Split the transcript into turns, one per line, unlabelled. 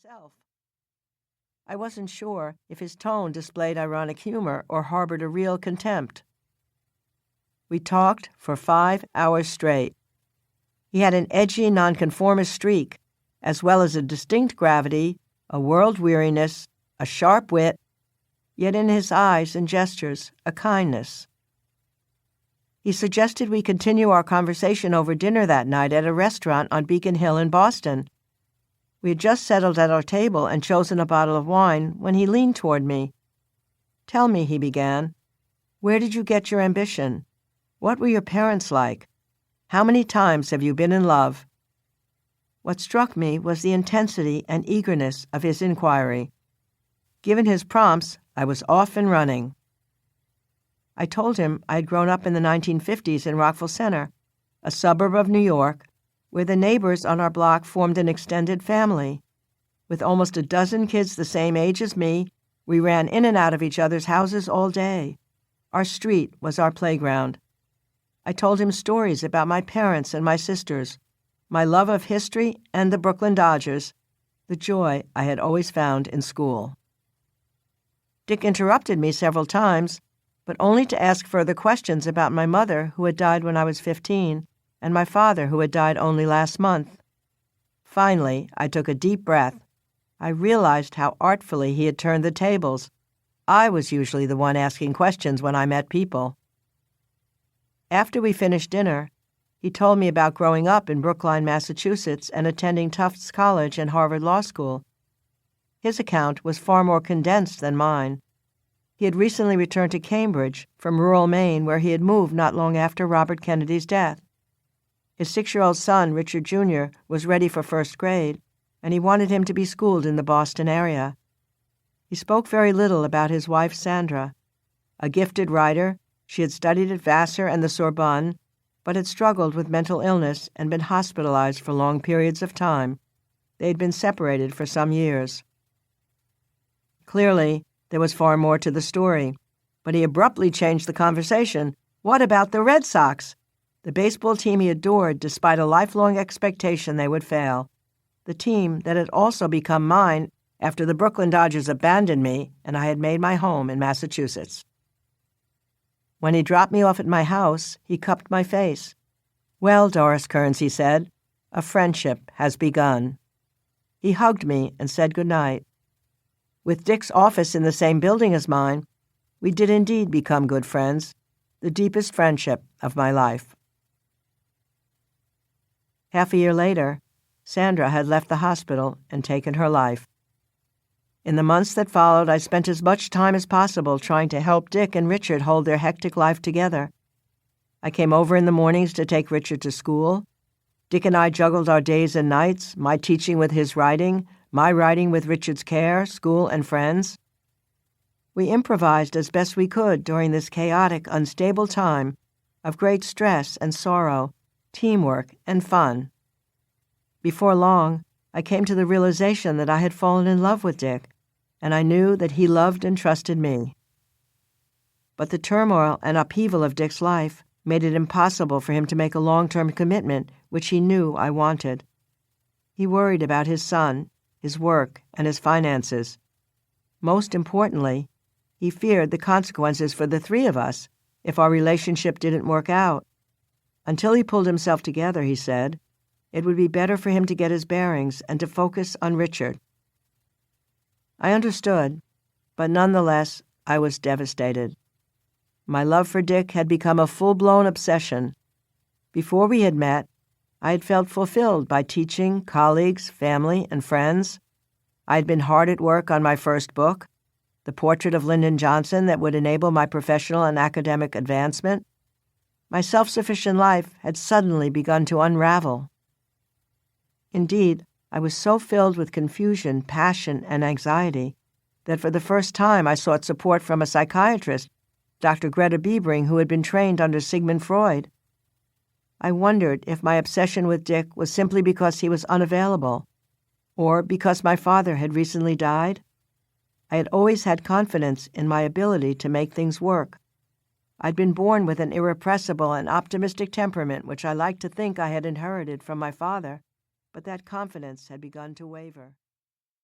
himself. I wasn't sure if his tone displayed ironic humor or harbored a real contempt. We talked for 5 hours straight. He had an edgy nonconformist streak, as well as a distinct gravity, a world weariness, a sharp wit, yet in his eyes and gestures, a kindness. He suggested we continue our conversation over dinner that night at a restaurant on Beacon Hill in Boston. We had just settled at our table and chosen a bottle of wine when he leaned toward me. "Tell me," he began, "where did you get your ambition? What were your parents like? How many times have you been in love?" What struck me was the intensity and eagerness of his inquiry. Given his prompts, I was off and running. I told him I had grown up in the 1950s in Rockville Centre, a suburb of New York, where the neighbors on our block formed an extended family. With almost a dozen kids the same age as me, we ran in and out of each other's houses all day. Our street was our playground. I told him stories about my parents and my sisters, my love of history and the Brooklyn Dodgers, the joy I had always found in school. Dick interrupted me several times, but only to ask further questions about my mother, who had died when I was 15, and my father, who had died only last month. Finally, I took a deep breath. I realized how artfully he had turned the tables. I was usually the one asking questions when I met people. After we finished dinner, he told me about growing up in Brookline, Massachusetts, and attending Tufts College and Harvard Law School. His account was far more condensed than mine. He had recently returned to Cambridge from rural Maine, where he had moved not long after Robert Kennedy's death. His 6-year-old son, Richard Jr., was ready for first grade, and he wanted him to be schooled in the Boston area. He spoke very little about his wife, Sandra. A gifted writer, she had studied at Vassar and the Sorbonne, but had struggled with mental illness and been hospitalized for long periods of time. They had been separated for some years. Clearly, there was far more to the story, but he abruptly changed the conversation. What about the Red Sox? The baseball team he adored despite a lifelong expectation they would fail. The team that had also become mine after the Brooklyn Dodgers abandoned me and I had made my home in Massachusetts. When he dropped me off at my house, he cupped my face. "Well, Doris Kearns," he said, "a friendship has begun." He hugged me and said good night. With Dick's office in the same building as mine, we did indeed become good friends, the deepest friendship of my life. Half a year later, Sandra had left the hospital and taken her life. In the months that followed, I spent as much time as possible trying to help Dick and Richard hold their hectic life together. I came over in the mornings to take Richard to school. Dick and I juggled our days and nights, my teaching with his writing, my writing with Richard's care, school, and friends. We improvised as best we could during this chaotic, unstable time of great stress and sorrow, teamwork, and fun. Before long, I came to the realization that I had fallen in love with Dick, and I knew that he loved and trusted me. But the turmoil and upheaval of Dick's life made it impossible for him to make a long-term commitment, which he knew I wanted. He worried about his son, his work, and his finances. Most importantly, he feared the consequences for the three of us if our relationship didn't work out. Until he pulled himself together, he said, it would be better for him to get his bearings and to focus on Richard. I understood, but nonetheless, I was devastated. My love for Dick had become a full-blown obsession. Before we had met, I had felt fulfilled by teaching, colleagues, family, and friends. I had been hard at work on my first book, the portrait of Lyndon Johnson that would enable my professional and academic advancement. My self-sufficient life had suddenly begun to unravel. Indeed, I was so filled with confusion, passion, and anxiety that for the first time I sought support from a psychiatrist, Dr. Greta Biebering, who had been trained under Sigmund Freud. I wondered if my obsession with Dick was simply because he was unavailable, or because my father had recently died. I had always had confidence in my ability to make things work. I'd been born with an irrepressible and optimistic temperament which I liked to think I had inherited from my father, but that confidence had begun to waver.